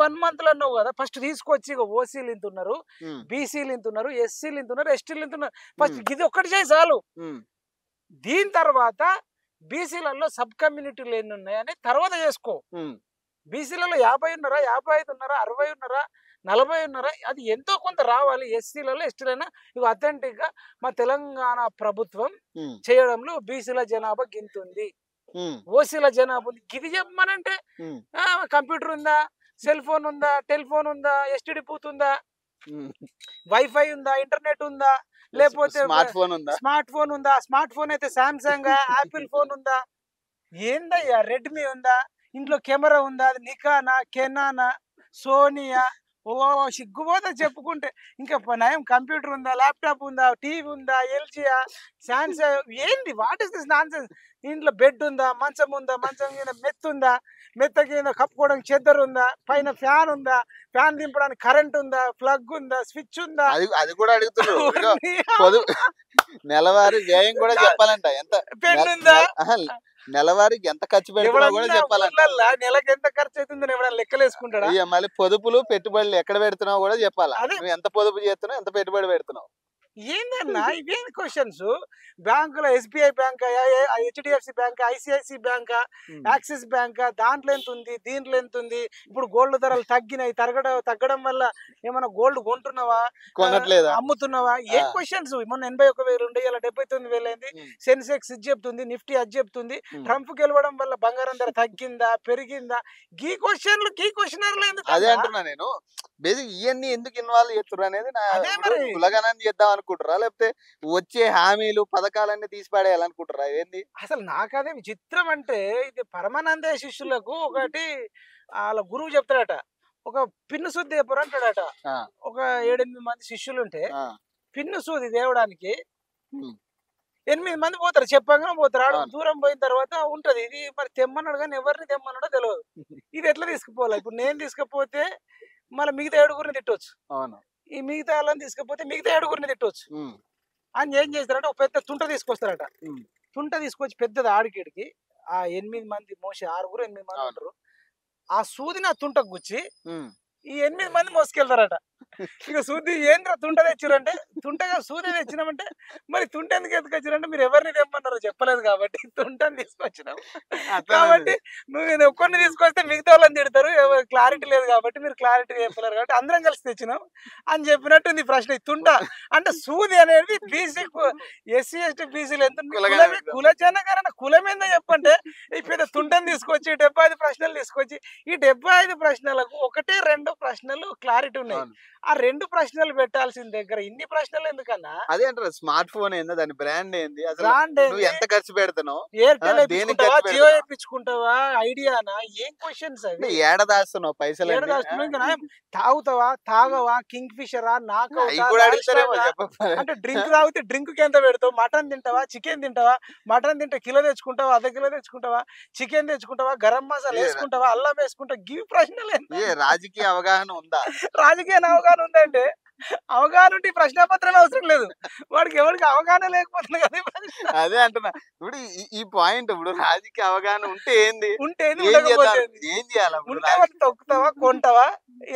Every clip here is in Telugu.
1 month లో అన్నావు కదా, ఫస్ట్ తీసుకొచ్చి ఓసీలు ఇంతున్నారు, ఉమ్, బీసీలు ఇంతున్నారు, ఎస్సీలు ఇంతున్నారు, ఎస్టీలు ఇంతున్నారు. ఫస్ట్ ఉమ్, ఇది ఒక్కటి చేయి చాలు. ఉమ్, దీని తర్వాత బీసీలలో సబ్ కమ్యూనిటీలు ఎన్ని ఉన్నాయని తర్వాత చేసుకో. ఉమ్, బీసీలలో 50 ఉన్నారా, 55 ఉన్నారా, 60 ఉన్నారా, 40 ఉన్నారా, అది ఎంతో కొంత రావాలి. ఎస్సీలలో ఎస్టీలైనా ఇవి అథెంటిక్ గా మా తెలంగాణ ప్రభుత్వం ఉమ్, చేయడంలో బీసీల జనాభా గింతుంది, ఉమ్, ఓసీల జనాభా ఉంది, గిది చెప్పమనంటే ఉమ్, కంప్యూటర్ ఉందా, సెల్ ఫోన్ ఉందా, టెలిఫోన్ ఉందా, ఎస్టీడీ బూత్ ఉందా, ఉమ్. వైఫై ఉందా, ఇంటర్నెట్ ఉందా, లేకపోతే స్మార్ట్ ఫోన్ ఉందా? స్మార్ట్ ఫోన్ ఉందా, స్మార్ట్ ఫోన్ అయితే సామ్సంగ్ యాపిల్ ఫోన్ ఉందా, ఏందయ్యా రెడ్మీ ఉందా, ఇంట్లో కెమెరా ఉందా, అది నికానా, కెనానా, సోనియా, ఓ సిగ్గుపోతా చెప్పుకుంటే. ఇంకా నయం కంప్యూటర్ ఉందా, ల్యాప్టాప్ ఉందా, టీవీ ఉందా, ఎల్జీయా, శాంసంగ్, ఏంది what is this non sense. ఇంట్లో బెడ్ ఉందా, మంచం ఉందా, మంచం కింద మెత్త ఉందా, మెత్త కింద కప్పుకోవడానికి చెద్దరు ఉందా, పైన ఫ్యాన్ ఉందా, ఫ్యాన్ దింపడానికి కరెంట్ ఉందా, ప్లగ్ ఉందా, స్విచ్ ఉందా, అది అది కూడా అడుగుతున్నారు. ఇదిగో ఓర్ని పొదు నెలవారీ వ్యయం కూడా చెప్పాలంట. ఎంత పెన్ నెల- ఉందా. నెల- ఆహా, నెలవారీకి ఎంత ఖర్చు పెడుతున్నావు కూడా ఎవడన్నా చెప్పాలంట. ఊర్లల్లా నెలకి ఎంత ఖర్చు అవుతుందని ఎవడన్నా లెక్కలేసుకుంటాడా? ఇక మళ్ళీ పొదుపులు పెట్టుబడులు ఎక్కడ పెడుతున్నావు కూడా చెప్పాలా. అదే నువ్వు ఎంత పొదుపు చేస్తున్నావు, ఎంత పెట్టుబడి పెడుతున్నావు. ఏందన్నా ఇవేంది క్వశ్చన్స్? బ్యాంకులో SBI bank, HDFC bank, ICICI bank, um, Axis bank, దాంట్లో ఎంత ఉంది, దీంట్లో ఎంత ఉంది, ఇప్పుడు గోల్డ్ ధరలు తగ్గినాయి, తగ్గడం వల్ల ఏమైనా గోల్డ్ కొంటున్నావా, కొనట్లేదా? అమ్ముతున్నావా? ఆ, ఏం క్వశ్చన్స్? మొన్న 81,000 ఉండే, ఇలా 79,000 అయింది. ఉమ్, సెన్సెక్స్ ఇది చెప్తుంది, నిఫ్టీ అది చెప్తుంది. ఉమ్. ట్రంప్ గెలవడం వల్ల బంగారం ధర తగ్గిందా, పెరిగిందా? గీ క్వశ్చన్లు గీ క్వశ్చనర్లు అదే ఎందుకన్నా? అంటున్నా నేను. బేసిక్ ఇవన్నీ ఎందుకు ఇన్వాల్వ్ చేస్తున్నారు అనేది నా అదే ఇప్పుడు మరి. కులగణన చేద్దాం అనుకుంటారా, లేకపోతే వచ్చే హామీలు పథకాలన్నీ తీసి పడేయాలనుకుంటారా? ఏంది? అసలు నాకదే విచిత్రం అంటే, ఇది పరమానంద శిష్యులకు ఒకటి వాళ్ళ గురువు చెప్తాడట, ఒక పిన్ను శుద్ధి ఎప్పుడు అంటాడట. ఆ, ఒక 7-8 మంది శిష్యులు ఉంటే ఆ, పిన్ను సూది తేవడానికి ఉమ్, 8 మంది పోతారు, చెప్పంగా పోతారు. ఆడ అవును. దూరం పోయిన తర్వాత ఉంటది, ఇది మరి తెమ్మన్నాడు కానీ ఎవరిని తెమ్మన్నాడో తెలియదు. ఇది ఎట్లా తీసుకుపోవాలి? ఇప్పుడు నేను తీసుకపోతే మళ్ళీ మిగతా 7గురిని తిట్టొచ్చు, అవును. ఈ మిగతా వాళ్ళని తీసుకపోతే మిగతా 7గురిని తిట్టొచ్చు. ఉమ్, అని ఏం చేస్తారంటే ఒక పెద్ద తుంట తీసుకొస్తారట. ఉమ్, తుంట తీసుకొచ్చి పెద్దది ఆడికిడికి ఆ 8 మంది మోసి 8 మంది అవును. ఉంటారు. ఆ సూదిని ఆ తుంటకు గుచ్చి ఉమ్. ఈ 8 మంది మోసుకెళ్తారట. ఇక సూది ఏంద్ర తుంట తెచ్చిరంటే, తుంటగా సూది తెచ్చినామంటే, మరి తుంట ఎందుకు ఎత్తుకొచ్చిరంటే మీరు ఎవరిని తెమ్మన్నారో చెప్పలేదు కాబట్టి తుంటని తీసుకొచ్చినాం. కాబట్టి అర్థమైంది. నువ్వు నేను ఒక్కరిని తీసుకొస్తే మిగతా వాళ్ళని తిడతారు, క్లారిటీ లేదు కాబట్టి మీరు క్లారిటీ చెప్పలేరు కాబట్టి అందరం కలిసి తెచ్చినాం అని చెప్పినట్టుంది ఈ ప్రశ్న. ఈ తుంట అంటే సూది అనేది బీసీ, ఎస్సీ ఎస్టీ బీసీలు ఎంత కులగణన. కుల జనగణన కులం ఏందో చెప్పంటే, ఈ పెద్ద తుంటని తీసుకొచ్చి 75 ప్రశ్నలు తీసుకొచ్చి, ఈ 75 ప్రశ్నలకు 1-2 ప్రశ్నలు క్లారిటీ ఉన్నాయి. అవును. ఆ 2 ప్రశ్నలు పెట్టాల్సిన దగ్గర ఇన్ని ప్రశ్నలు ఎందుకన్నా? అదే అంటారు. స్మార్ట్ ఫోన్ ఏందో, దాని బ్రాండ్ ఏంది, అసలు బ్రాండ్ నువ్వు ఏంది? ఎంత ఖర్చు పెడుతున్నావు, ఎయిర్టెల్ దేనికి వేయించుకుంటావా, ఖర్చు జియో పెడుతున్నావు, వేయించుకుంటావా, ఐడియానా? ఏం క్వశ్చన్స్ అంటే అవి? ఏడ దాస్తున్నావు ఏడ పైసలన్నీ? దాస్తున్నావు? ఇంకా నయం, తాగుతావా, తాగవా, కింగ్ ఫిషరా, అవి నాకౌటా, కూడా రాయల్ అడుగుతారేమో స్టాగా? చెప్పకపోతే. అంటే డ్రింక్ తాగితే డ్రింక్ కి ఎంత పెడతావు? మటన్ తింటావా, చికెన్ తింటావా? మటన్ తింటే కిలో తెచ్చుకుంటావా, అర్ధ కిలో తెచ్చుకుంటావా? చికెన్ తెచ్చుకుంటావా, గరం మసాలా ఏ వేసుకుంటావా, అల్లం వేసుకుంటావా? గివి ప్రశ్నలు ఎంత? రాజకీయ అవగాహన ఉందా? రాజకీయ అవగాహన ఉందంటే, అవగాహన ఉంటే ఈ ప్రశ్నపత్రమే అవసరం లేదు. ఎవరికి అవగాహన లేకపోతుంది కదా ఈ ప్రశ్న. అదే అంటున్నా. ఇప్పుడు ఈ పాయింట్, ఇప్పుడు రాజకీయ అవగాహన ఉంటే ఏంది, ఉంటే ఏంది, ఏం ఉండకపోతే చేద్దాం, ఏంది? ఏం చేయాలి అప్పుడు? ఉంటే వాటిని తొక్కుతావా, కొంటావా?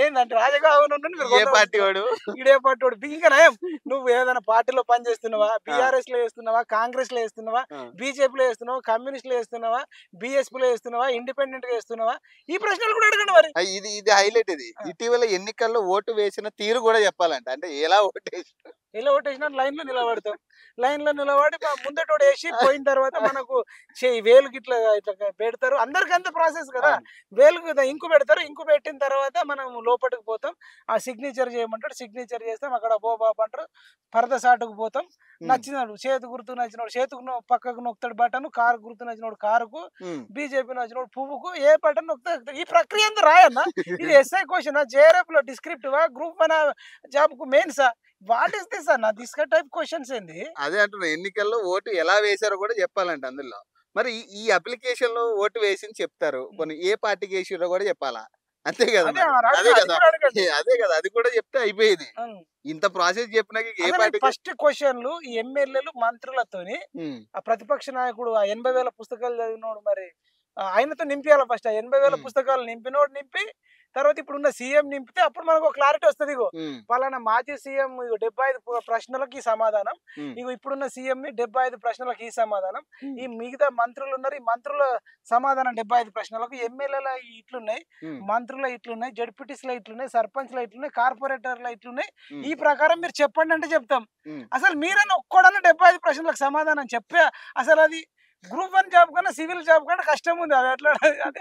ఏందంటే రాజకీయ అవగాహన ఉంటే మీరు ఏ పార్టీ కొంటావా? వాడు? ఈడే పట్టుడు ఇంకా నయం. నువ్వు ఏదైనా పార్టీలో పని చేస్తున్నావా, ఆ, బీఆర్ఎస్ లో వేస్తున్నావా, కాంగ్రెస్ లో వేస్తున్నావా, ఆ. బీజేపీలో వేస్తున్నావా, కమ్యూనిస్ట్ లో వేస్తున్నావా, బీఎస్పీలో వేస్తున్నావా, ఇండిపెండెంట్ గా వేస్తున్నావా? ఈ ప్రశ్నలు కూడా అడగండి మరి. ఇది ఇది హైలైట్. ఇది ఆ, ఇటీవల ఎన్నికల్లో ఓటు వేసిన తీరు కూడా చెప్పాలంట. అంటే ఎలా ఓటేసి. ఎలా ఓటేసినా లైన్ లో నిలబడతాం. లైన్ లో నిలబడి ముందటోడు వేసి పోయిన తర్వాత మనకు వేలు గిట్లా ఇట్లా పెడతారు. అందరికి అంత ప్రాసెస్ కదా. అవును. వేలుకు ఇంకు పెడతారు, ఇంకు పెట్టిన తర్వాత మనం లోపలికి పోతాం. ఆ సిగ్నేచర్ చేయమంటాడు, సిగ్నేచర్ చేస్తాం. అక్కడ బో బాబు అంటారు, పరద సాటుకు పోతాం. ఉమ్, నచ్చినాడు చేతు గుర్తు నచ్చినోడు చేతుకు పక్కకు నొక్కుతాడు బటన్, కారు గుర్తు నచ్చినోడు కారుకు, ఉమ్. బీజేపీ నచ్చినోడు పువ్వుకు, ఏ బటన్ నొక్కుతాడు. ఈ ప్రక్రియ అంతా రాయన్నా. ఇది ఎస్ఐ క్వశ్చన్, జేఆర్ఎఫ్ లో డిస్క్రిప్టివా, గ్రూప్ 1 జాబ్ కు మెయిన్సా? వాట్ ఇస్ దిస్ అన్న? దిస్ టైప్ క్వశ్చన్స్ ఏంది? అదే అంటున్నా. ఎన్నికల్లో ఓటు ఎలా వేశారో కూడా చెప్పాలంట అందులో. మరి ఈ అప్లికేషన్ లో ఓటు వేసింది చెప్తారు, కొన్ని ఏ పార్టీకి వేసిరో కూడా చెప్పాలా. అంతే కదా అదే మరి. అదే అది కదా, కూడా అడగండి. అదే కదా, అది కూడా చెప్తే అయిపోయేది. ఉం. ఇంత ప్రాసెస్ చెప్పినాక ఏ అసలు పార్టీకి. ఫస్ట్ క్వశ్చన్లు ఈ ఎమ్మెల్యేలు మంత్రులతోని, ఉమ్, ఆ ప్రతిపక్ష నాయకుడు ఆ 80,000 పుస్తకాలు చదివినోడు మరి ఆయనతో నింపియాలి. ఫస్ట్ ఆ 80,000 ఉమ్, పుస్తకాలు నింపినోడు నింపి తర్వాత ఇప్పుడున్న సీఎం నింపితే అప్పుడు మనకు క్లారిటీ వస్తుంది. ఇగో ఉమ్, పలానా మాజీ సీఎం ఇగో 75 ప్రశ్నలకు ఈ సమాధానం, ఉమ్, ఇగో ఇప్పుడున్న సీఎం ని 75 ప్రశ్నలకు ఈ సమాధానం, ఉమ్, ఈ మిగతా మంత్రులు ఉన్నారు, ఈ మంత్రుల సమాధానం 75 ప్రశ్నలకు, ఎమ్మెల్యేల ఇట్లున్నాయి, ఉమ్, మంత్రుల ఇట్లున్నాయి, జడ్పీటీసీల ఇట్లున్నాయి, సర్పంచ్ల ఇట్లున్నాయి, కార్పొరేటర్ల ఇట్లున్నాయి, ఉమ్, ఈ ప్రకారం మీరు చెప్పండి అంటే చెప్తాం. ఉమ్. అసలు మీరన్నా ఒక్కడన్నా 75 ప్రశ్నలకు సమాధానం చెప్పే అసలు అది గ్రూప్ 1 జాబ్ కన్నా సివిల్ జాబ్ కన్నా కష్టం ఉంది. అది ఎట్లా అది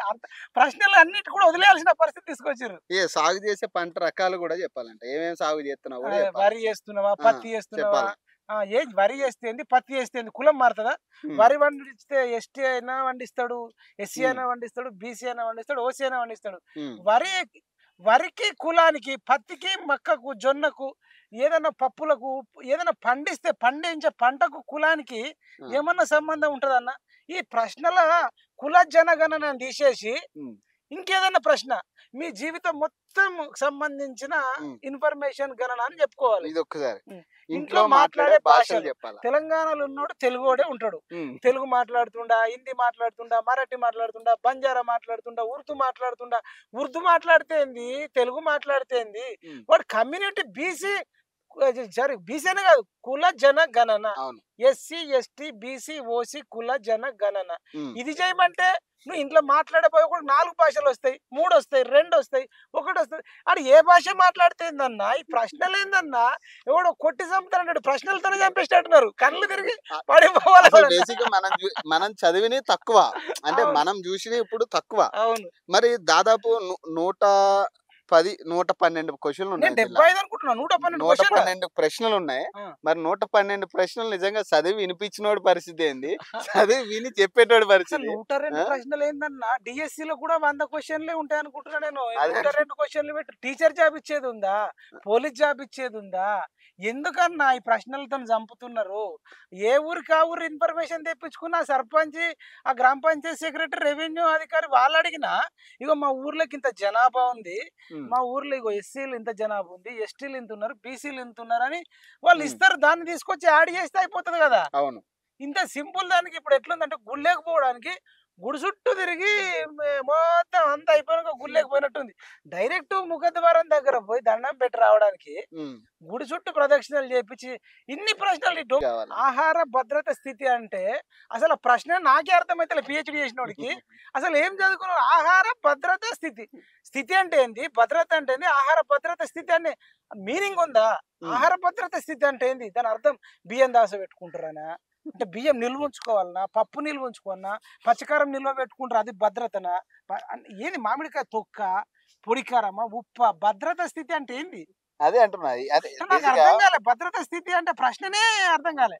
ప్రశ్నలు అన్నిటి కూడా వదిలేయాల్సిన పరిస్థితి తీసుకొచ్చారు. సాగు చేసే పంట రకాలు కూడా చెప్పాలంట, ఏమేమి సాగు చేస్తున్నావు కూడా చెప్పాలి. వరి చేస్తున్నావా, ఆ, పత్తి చేస్తున్నావా, చెప్పాలి. ఏది వరి చేస్తేంది, పత్తి చేస్తేంది, కులం మారుతుందా? ఉమ్, వరి పండిస్తే ఎస్టీ అయినా పండిస్తాడు, ఎస్సీ ఉమ్, అయినా పండిస్తాడు, బీసీ అయినా పండిస్తాడు, ఓసీ అయినా పండిస్తాడు. ఉమ్, వరికి కులానికి, పత్తికి మక్కకు, జొన్నకు, ఏదైనా పప్పులకు, ఏదైనా పండించే పంటకు కులానికి ఆ, ఏమన్నా సంబంధం ఉంటుందన్న? ఈ ప్రశ్నల కుల జనగణన తీసేసి ఉమ్, ఇంకేదైనా ప్రశ్న మీ జీవితం మొత్తం సంబంధించిన ఉమ్. ఇన్ఫర్మేషన్ గణన అని చెప్పుకోవాలి. ఇది ఒక్కసారి ఉమ్. ఇంట్లో మాట్లాడే భాషలు చెప్పాలి. తెలంగాణలో ఉన్నోడు తెలుగోడే ఉంటాడు. ఉమ్, తెలుగు మాట్లాడుతుండా, హిందీ మాట్లాడుతుండా, మరాఠీ మాట్లాడుతుండా, బంజారా మాట్లాడుతుండా, ఉర్దూ మాట్లాడితే ఏంది, తెలుగు మాట్లాడితే ఏంది, ఉమ్, వాడు కమ్యూనిటీ బీసీ, బీసీ అనే కాదు, కుల జన గణన, అవును. ఎస్సీ ఎస్టీ బీసీ ఓసీ కుల జన గణన. ఉమ్, ఇది చేయమంటే నువ్వు ఇంట్లో మాట్లాడబోయే కూడా 4 భాషలు వస్తాయి, 3 వస్తాయి, 2 వస్తాయి, 1 వస్తుంది. అది ఏ భాష మాట్లాడితే ఏందన్నా? ఈ ప్రశ్నలు ఏందన్నా? ఎవడో కొట్టి చంపుతానంటాడు, ప్రశ్నలతోనే చంపేసేటట్టున్నారు, కళ్ళు తిరిగి పడిపోవాలి. అసలు బేసిక్ గా మనం చదివిని తక్కువ, అంటే అవును. మనం చూసిన ఇప్పుడు తక్కువ. అవును, మరి దాదాపు 112 క్వశ్చన్లు నేను ఉన్నాయి. 75 అనుకుంటున్నా, 112 క్వశ్చన్లు. 112 ప్రశ్నలు ఉన్నాయి. మరి 112 ప్రశ్నలు నిజంగా చదివి వినిపించినోడి పరిస్థితి ఏంది, చదివి విని చెప్పేటోడి అసలు పరిస్థితి? 102 ఆ? ప్రశ్నలు ఏందన్నా? డిఎస్సి లో కూడా 100 క్వశ్చన్లే ఉంటాయి అనుకుంటున్నా నేను. అదే. 102 క్వశ్చన్లు పెట్టి టీచర్ జాబ్ ఇచ్చేది ఉందా, పోలీస్ జాబ్ ఇచ్చేది ఉందా? ఎందుకన్నా ఈ ప్రశ్నలతో చంపుతున్నారు? ఏ ఊరికి ఆ ఊరు ఇన్ఫర్మేషన్ తెప్పించుకున్నా, సర్పంచ్, ఆ గ్రామ పంచాయతీ సెక్రటరీ, రెవెన్యూ అధికారి వాళ్ళు అడిగినా, ఇగో మా ఊర్లోకి ఇంత జనాభా ఉంది, ఉమ్, మా ఊర్లో ఇగో ఎస్సీలు ఇంత జనాభా ఉంది, ఎస్టీలు ఇంత ఉన్నారు, బీసీలు ఇంత ఉన్నారు అని వాళ్ళు ఉమ్, ఇస్తారు. దాన్ని తీసుకొచ్చి యాడ్ చేస్తే అయిపోతుంది కదా. అవును. ఇంత సింపుల్. దానికి ఇప్పుడు ఎట్లుందంటే గుళ్ళేకపోవడానికి గుడి చుట్టూ తిరిగి మొత్తం అంతా అయిపోయినాక గుళ్ళేకపోయినట్టుంది. డైరెక్ట్ ముఖద్వారం దగ్గర పోయి దండం పెట్టి రావడానికి ఉమ్, గుడి చుట్టూ ప్రదక్షిణలు చేపించి ఇన్ని ప్రశ్నలు. ఇటు కావాలి. ఆహార భద్రత స్థితి అంటే అసలు ఆ ప్రశ్న నాకే అర్థమైతే పిహెచ్డి చేసినోడికి అసలు ఏం చదువుకున్నావు? ఆహార భద్రత స్థితి. స్థితి అంటే ఏంది, భద్రత అంటే ఏంది, ఆహార భద్రత స్థితి అనే మీనింగ్ ఉందా? ఉమ్, ఆహార భద్రత స్థితి అంటే ఏంది? దాని అర్థం బియ్యం దాస పెట్టుకుంటారనా, అంటే బియ్యం నిల్వ ఉంచుకోవాలన్నా, పప్పు నిల్వ ఉంచుకోవాలన్నా, పచ్చకారం నిల్వ పెట్టుకుంటారు, అది భద్రతనా? ఏంది మామిడికాయ తొక్క, పొడికారమా, ఉప్ప? భద్రత స్థితి అంటే ఏంది? అదే అంటున్నా. అదే నాకు బేసిక్ గా అర్థం కాలే. భద్రత స్థితి అంటే ప్రశ్ననే అర్థం కాలే.